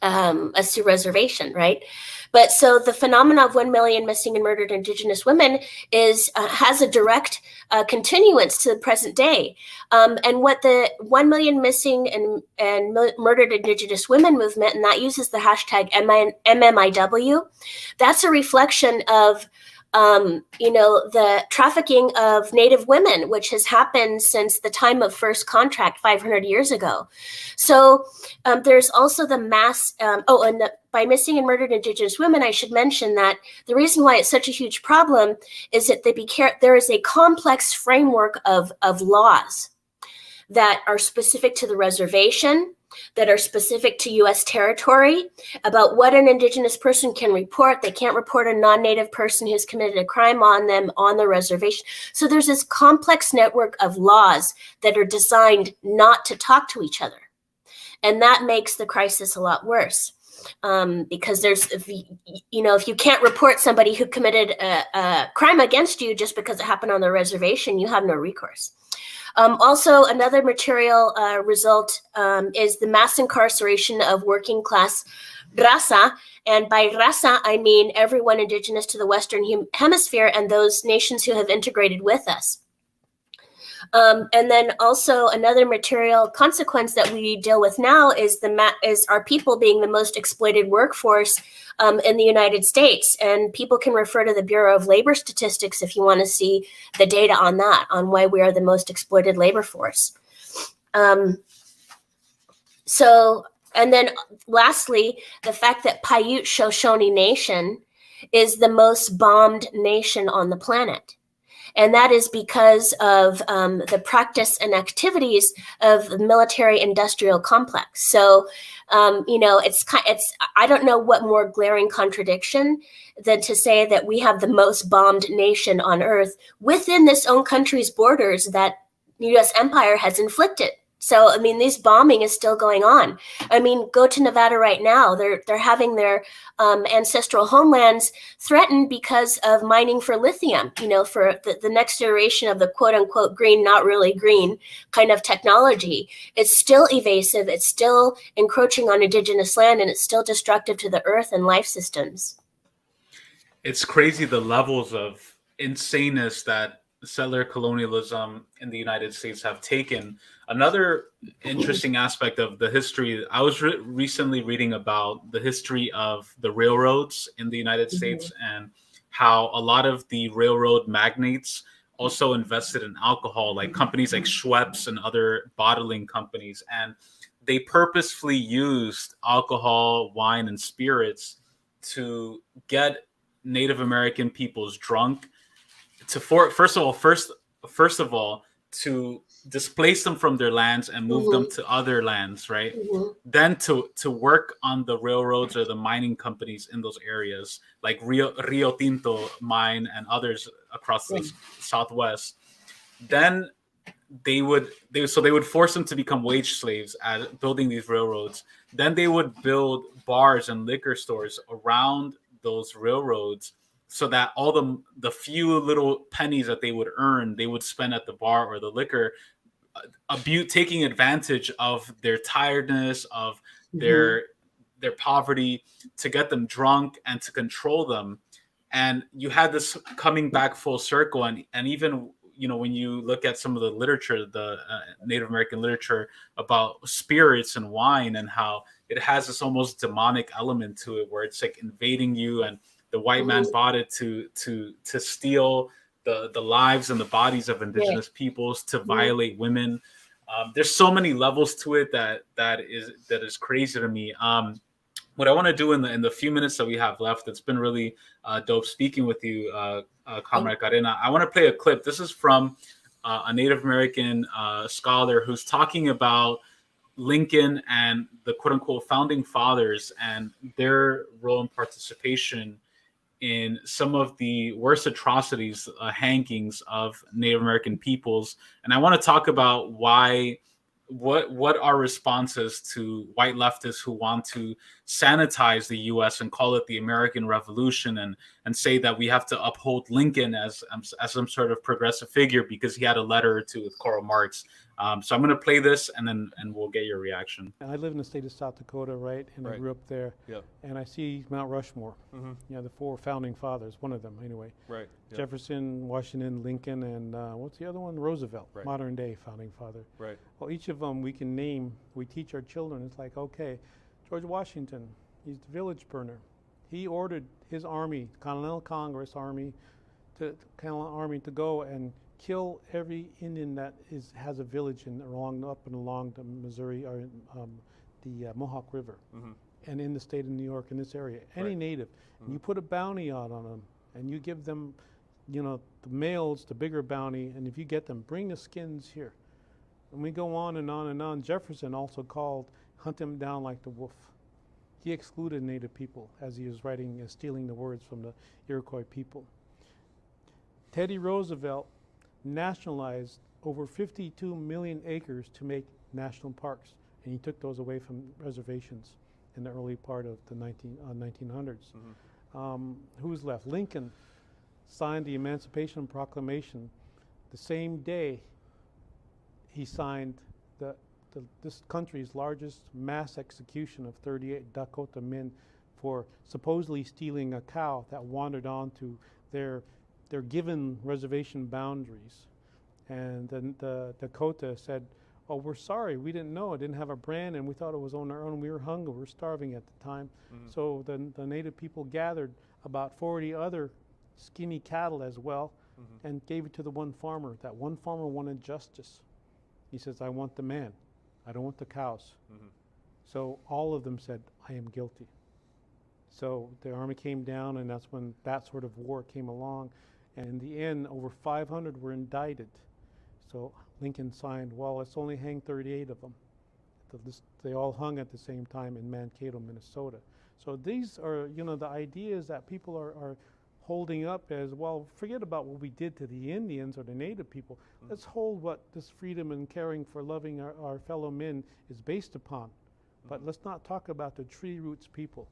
a Sioux reservation, right? But so the phenomena of 1 million missing and murdered Indigenous women has a direct continuance to the present day. And what the 1 million missing and murdered Indigenous women movement, and that uses the hashtag MMIW, that's a reflection of the trafficking of Native women, which has happened since the time of first contact 500 years ago. So there's also the mass, by missing and murdered Indigenous women, I should mention that the reason why it's such a huge problem is that there is a complex framework of laws that are specific to the reservation, that are specific to U.S. territory, about what an Indigenous person can report. They can't report a non-Native person who's committed a crime on them on the reservation. So there's this complex network of laws that are designed not to talk to each other. And that makes the crisis a lot worse. Because if you can't report somebody who committed a crime against you just because it happened on the reservation, you have no recourse. Also, another material result is the mass incarceration of working class raza. And by raza, I mean everyone indigenous to the Western Hemisphere and those nations who have integrated with us. And then also another material consequence that we deal with now is our people being the most exploited workforce in the United States. And people can refer to the Bureau of Labor Statistics if you want to see the data on that, on why we are the most exploited labor force. And then lastly, the fact that Paiute Shoshone Nation is the most bombed nation on the planet. And that is because of the practice and activities of the military-industrial complex. So, I don't know what more glaring contradiction than to say that we have the most bombed nation on earth within this own country's borders that the U.S. empire has inflicted. So, this bombing is still going on. Go to Nevada right now. They're having their ancestral homelands threatened because of mining for lithium, for the next iteration of the quote unquote green, not really green kind of technology. It's still evasive. It's still encroaching on indigenous land, and it's still destructive to the earth and life systems. It's crazy the levels of insaneness that settler colonialism in the United States have taken. Another interesting aspect of the history, I was recently reading about the history of the railroads in the United States and how a lot of the railroad magnates also invested in alcohol, like companies like Schweppes and other bottling companies. And they purposefully used alcohol, wine, and spirits to get Native American peoples drunk, to first of all to displace them from their lands and move them to other lands, right? Then to work on the railroads or the mining companies in those areas, like Rio Tinto mine and others across the Southwest. Then they would force them to become wage slaves at building these railroads. Then they would build bars and liquor stores around those railroads, so that all the few little pennies that they would earn, they would spend at the bar or the liquor, taking advantage of their tiredness, of their poverty, to get them drunk and to control them. And you had this coming back full circle. And even, when you look at some of the literature, the Native American literature about spirits and wine, and how it has this almost demonic element to it, where it's like invading you, and the white man bought it to steal the lives and the bodies of indigenous peoples, to violate women. There's so many levels to it that is crazy to me. What I want to do in the few minutes that we have left, it's been really dope speaking with you, Comrade Karena. I want to play a clip. This is from a Native American scholar who's talking about Lincoln and the quote-unquote founding fathers and their role and participation in some of the worst atrocities, hangings of Native American peoples. And I want to talk about what are responses to white leftists who want to sanitize the U.S. and call it the American Revolution, and say that we have to uphold Lincoln as some sort of progressive figure because he had a letter or two with Karl Marx. So I'm going to play this, and we'll get your reaction. I live in the state of South Dakota, right? And I grew up there. Yeah. And I see Mount Rushmore. The four founding fathers, one of them anyway. Right. Yeah. Jefferson, Washington, Lincoln, and what's the other one? Roosevelt, right. Modern day founding father. Right. Well, each of them we can name. We teach our children. It's like, okay, George Washington, he's the village burner. He ordered his army, Continental Congress Army, to go and kill every Indian that has a village up and along the Missouri or the Mohawk River, and in the state of New York, in this area, any native. And you put a bounty out on them, and you give them, the males the bigger bounty, and if you get them, bring the skins here. And we go on and on and on. Jefferson also called hunt them down like the wolf. He excluded Native people as he was writing, stealing the words from the Iroquois people. Teddy Roosevelt nationalized over 52 million acres to make national parks, and he took those away from reservations in the early part of the 1900s. Who's left? Lincoln signed the Emancipation Proclamation. The same day he signed this country's largest mass execution of 38 Dakota men for supposedly stealing a cow that wandered onto their given reservation boundaries. And then the Dakota said, oh, we're sorry, we didn't know, it didn't have a brand, and we thought it was on our own, we were hungry, we were starving at the time. So the Native people gathered about 40 other skinny cattle as well, and gave it to the one farmer. That one farmer wanted justice. He says, I want the man, I don't want the cows. So all of them said, I am guilty. So the army came down, and that's when that sort of war came along. And in the end, over 500 were indicted. So Lincoln signed, well, let's only hang 38 of them. They all hung at the same time in Mankato, Minnesota. So these are, the ideas that people are holding up as, well, forget about what we did to the Indians or the Native people. Let's hold what this freedom and caring for loving our fellow men is based upon. But let's not talk about the tree roots people.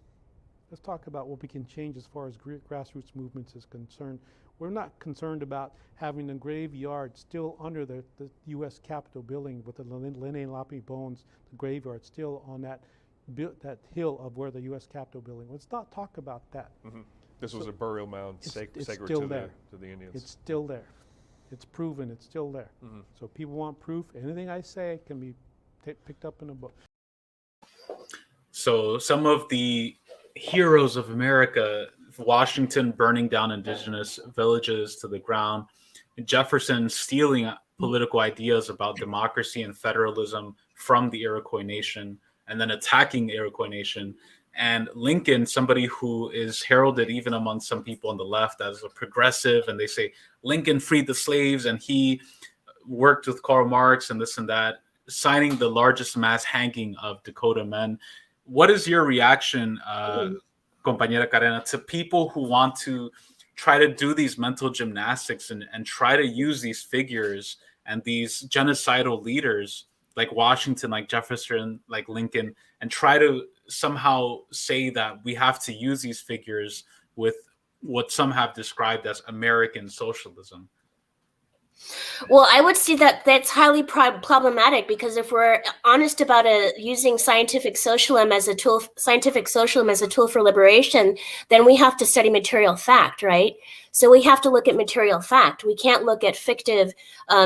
Let's talk about what we can change as far as grassroots movements is concerned. We're not concerned about having a graveyard still under the U.S. Capitol building with the Lenape bones, the graveyard still on that hill of where the U.S. Capitol building. Let's not talk about that. This was a burial mound sacred to the Indians. It's still there. It's proven. It's still there. So if people want proof, anything I say can be picked up in a book. So some of the heroes of America, Washington burning down indigenous villages to the ground, Jefferson stealing political ideas about democracy and federalism from the Iroquois Nation and then attacking the Iroquois Nation, and Lincoln, somebody who is heralded even among some people on the left as a progressive, and they say Lincoln freed the slaves and he worked with Karl Marx and this and that, signing the largest mass hanging of Dakota men. What is your reaction, compañera Karena, to people who want to try to do these mental gymnastics and try to use these figures and these genocidal leaders like Washington, like Jefferson, like Lincoln, and try to somehow say that we have to use these figures with what some have described as American socialism? Well, I would see that that's highly problematic, because if we're honest about using scientific socialism as a tool for liberation, then we have to study material fact, right? So we have to look at material fact. We can't look at fictive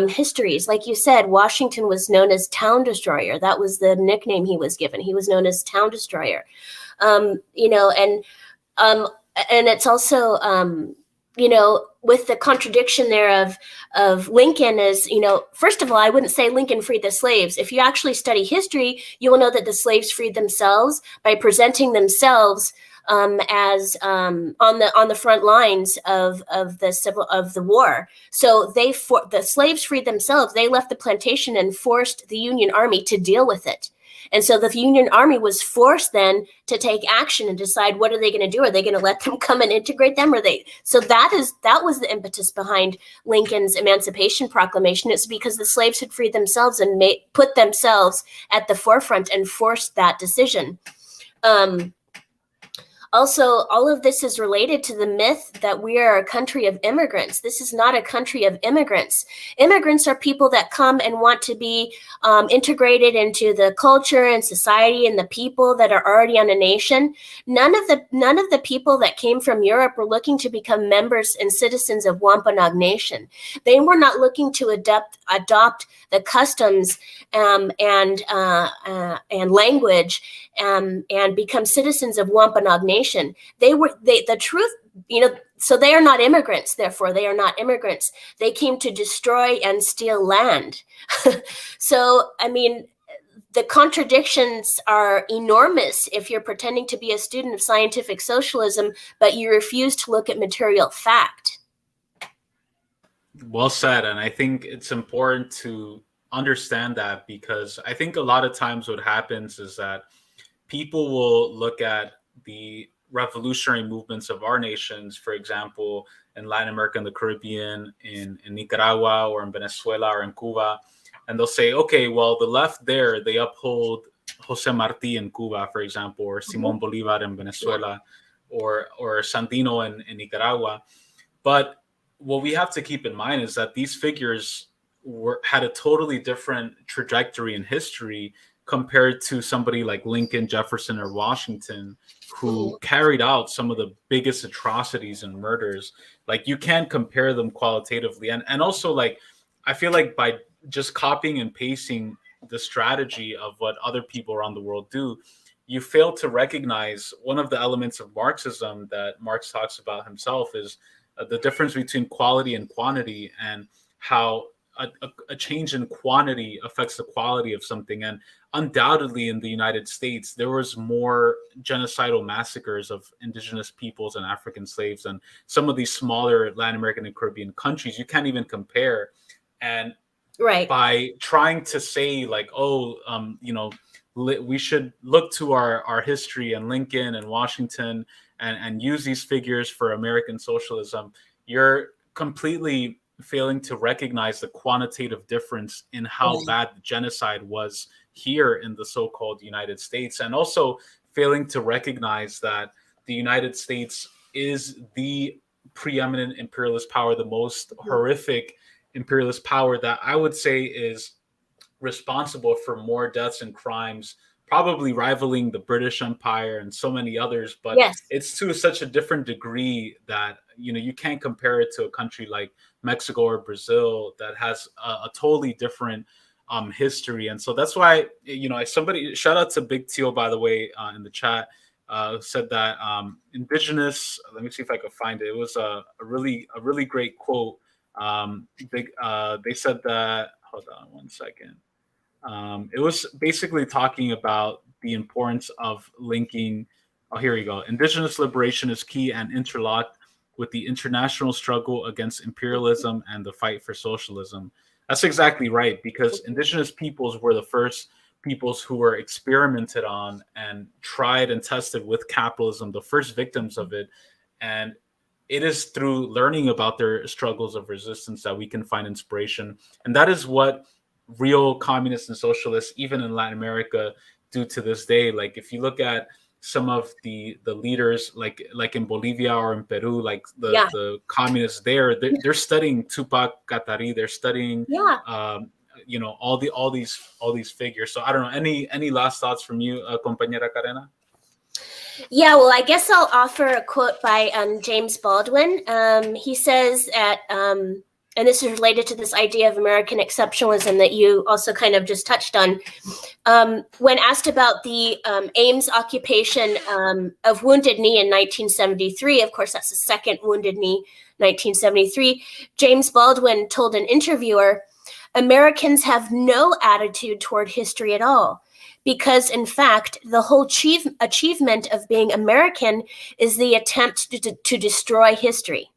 histories. Like you said, Washington was known as Town Destroyer. That was the nickname he was given. He was known as Town Destroyer. And it's also with the contradiction there of Lincoln is, first of all, I wouldn't say Lincoln freed the slaves. If you actually study history, you will know that the slaves freed themselves by presenting themselves as on the front lines of the war. So the slaves freed themselves. They left the plantation and forced the Union Army to deal with it. And so the Union Army was forced then to take action and decide, what are they going to do? Are they going to let them come and integrate them? So that was the impetus behind Lincoln's Emancipation Proclamation. It's because the slaves had freed themselves and put themselves at the forefront and forced that decision. Also, all of this is related to the myth that we are a country of immigrants. This is not a country of immigrants. Immigrants are people that come and want to be integrated into the culture and society and the people that are already on a nation. None of the people that came from Europe were looking to become members and citizens of Wampanoag Nation. They were not looking to adopt the customs and language and become citizens of Wampanoag Nation. The truth, so they are not immigrants, therefore they are not immigrants. They came to destroy and steal land. So, the contradictions are enormous if you're pretending to be a student of scientific socialism, but you refuse to look at material fact. Well said. And I think it's important to understand that, because I think a lot of times what happens is that people will look at the revolutionary movements of our nations, for example, in Latin America and the Caribbean, in Nicaragua or in Venezuela or in Cuba, and they'll say, okay, well, the left there, they uphold Jose Marti in Cuba, for example, or Simón Bolívar in Venezuela, or Sandino in Nicaragua. But what we have to keep in mind is that these figures had a totally different trajectory in history compared to somebody like Lincoln, Jefferson, or Washington, who carried out some of the biggest atrocities and murders. Like, you can't compare them qualitatively. And also, like, I feel like by just copying and pasting the strategy of what other people around the world do, you fail to recognize one of the elements of Marxism that Marx talks about himself is the difference between quality and quantity, and how a change in quantity affects the quality of something. And undoubtedly in the United States, there was more genocidal massacres of indigenous peoples and African slaves than some of these smaller Latin American and Caribbean countries. You can't even compare. And by trying to say like, we should look to our history and Lincoln and Washington and use these figures for American socialism, you're completely failing to recognize the quantitative difference in how bad the genocide was here in the so-called United States, and also failing to recognize that the United States is the preeminent imperialist power, the most horrific imperialist power that I would say is responsible for more deaths and crimes, probably rivaling the British Empire and so many others. But it's to such a different degree that, you can't compare it to a country like Mexico or Brazil that has a totally different history. And so that's why, somebody, shout out to Big Teal, by the way, in the chat, said that indigenous, let me see if I could find it. It was a really great quote. They said that, hold on one second. It was basically talking about the importance of linking, here we go. Indigenous liberation is key and interlocked with the international struggle against imperialism and the fight for socialism. That's exactly right, because indigenous peoples were the first peoples who were experimented on and tried and tested with capitalism, the first victims of it. And it is through learning about their struggles of resistance that we can find inspiration. And that is what real communists and socialists, even in Latin America, do to this day. Like if you look at some of the leaders, like in Bolivia or in Peru, like the communists there, they're studying Tupac Katari, they're studying you know, all these figures. So I don't know, any last thoughts from you, compañera Karena? Yeah, well, I guess I'll offer a quote by James Baldwin. He says that, and this is related to this idea of American exceptionalism that you also kind of just touched on. When asked about the Ames occupation of Wounded Knee in 1973, of course, that's the second Wounded Knee, 1973, James Baldwin told an interviewer, Americans have no attitude toward history at all. Because, in fact, the whole achievement of being American is the attempt to destroy history.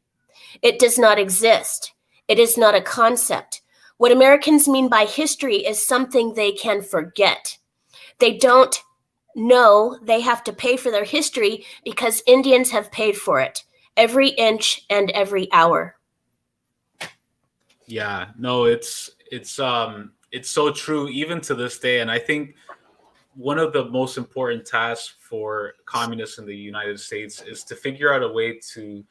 It does not exist. It is not a concept. What Americans mean by history is something they can forget. They don't know they have to pay for their history because Indians have paid for it every inch and every hour. Yeah, no, it's so true even to this day. And I think one of the most important tasks for communists in the United States is to figure out a way to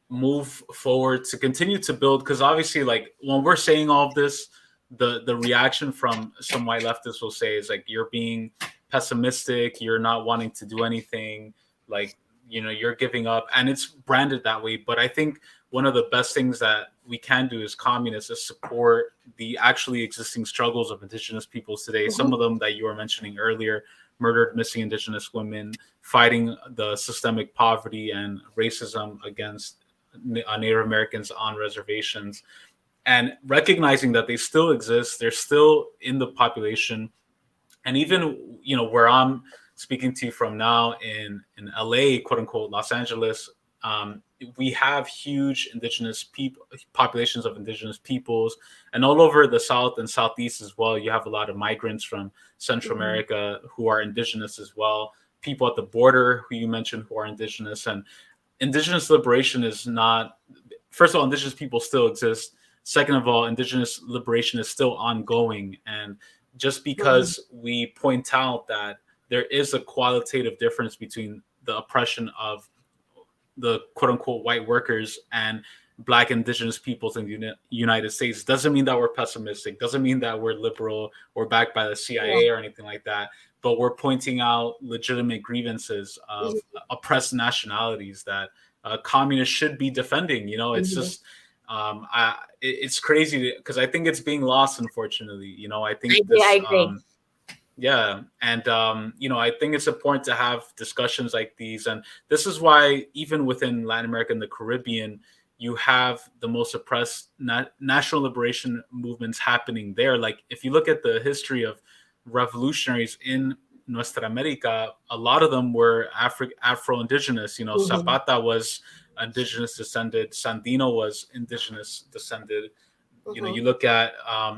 move forward, to continue to build, because obviously, like, when we're saying all of this, the reaction from some white leftists will say is like, you're being pessimistic, you're not wanting to do anything, like, you know, you're giving up, and it's branded that way. But I think one of the best things that we can do as communists is support the actually existing struggles of indigenous peoples today. Some of them that you were mentioning earlier, murdered, missing indigenous women, fighting the systemic poverty and racism against Native Americans on reservations, and recognizing that they still exist, they're still in the population. And even, you know, where I'm speaking to you from now in LA, quote unquote, Los Angeles, we have huge indigenous populations of indigenous peoples, and all over the South and Southeast as well. You have a lot of migrants from Central America who are indigenous as well. People at the border who you mentioned who are indigenous. And indigenous liberation is not, first of all, indigenous people still exist. Second of all, indigenous liberation is still ongoing. And just because we point out that there is a qualitative difference between the oppression of the quote unquote white workers and Black indigenous peoples in the United States doesn't mean that we're pessimistic, doesn't mean that we're liberal or backed by the CIA or anything like that. But we're pointing out legitimate grievances of oppressed nationalities that communists should be defending. You know, it's just, it's crazy because I think it's being lost, unfortunately. You know, I think I agree. Yeah. And, you know, I think it's important to have discussions like these. And this is why even within Latin America and the Caribbean, you have the most oppressed national liberation movements happening there. Like, if you look at the history of revolutionaries in Nuestra America, a lot of them were Afro-Indigenous. You know, Zapata was indigenous descended. Sandino was indigenous descended. You know, you look at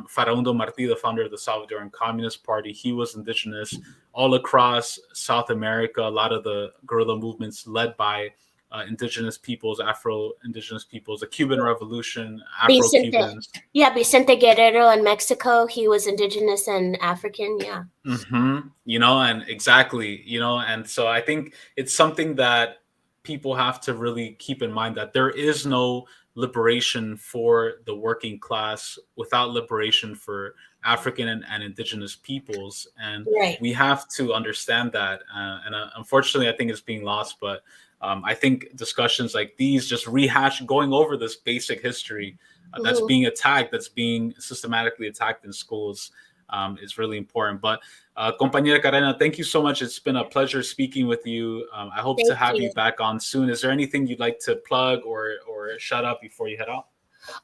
Facundo Martí, the founder of the Salvadoran Communist Party, he was indigenous. All across South America, a lot of the guerrilla movements led by indigenous peoples, Afro-Indigenous peoples, the Cuban Revolution, Afro-Cubans. Vicente Guerrero in Mexico, he was indigenous and African, You know, and exactly, you know, and so I think it's something that people have to really keep in mind, that there is no liberation for the working class without liberation for African and indigenous peoples. And we have to understand that. And unfortunately, I think it's being lost. But I think discussions like these, just going over this basic history that's being attacked, that's being systematically attacked in schools, is really important. But compañera Karena, thank you so much. It's been a pleasure speaking with you. I hope to have you back on soon. Is there anything you'd like to plug or shut up before you head out?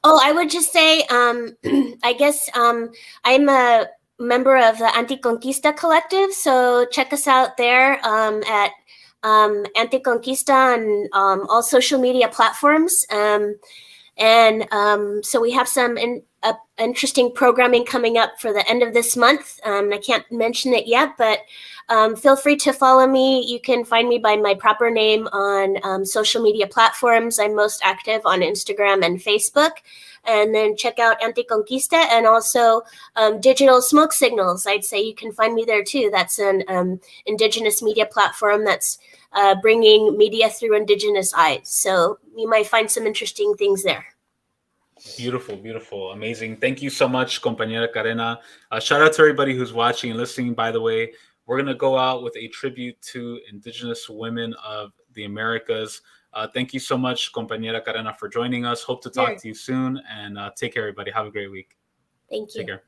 Oh, I would just say, I guess I'm a member of the ANTICONQUISTA collective. So check us out there at ANTICONQUISTA on all social media platforms. And so we have some interesting programming coming up for the end of this month. I can't mention it yet, but feel free to follow me. You can find me by my proper name on social media platforms. I'm most active on Instagram and Facebook. And then check out ANTICONQUISTA and also Digital Smoke Signals. I'd say you can find me there too. That's an Indigenous media platform that's bringing media through Indigenous eyes. So you might find some interesting things there. Beautiful, beautiful, amazing. Thank you so much, compañera Karena. Shout out to everybody who's watching and listening, by the way. We're going to go out with a tribute to Indigenous women of the Americas. Thank you so much, compañera Karena, for joining us. Hope to talk to you soon. And take care, everybody. Have a great week. Thank you. Take care.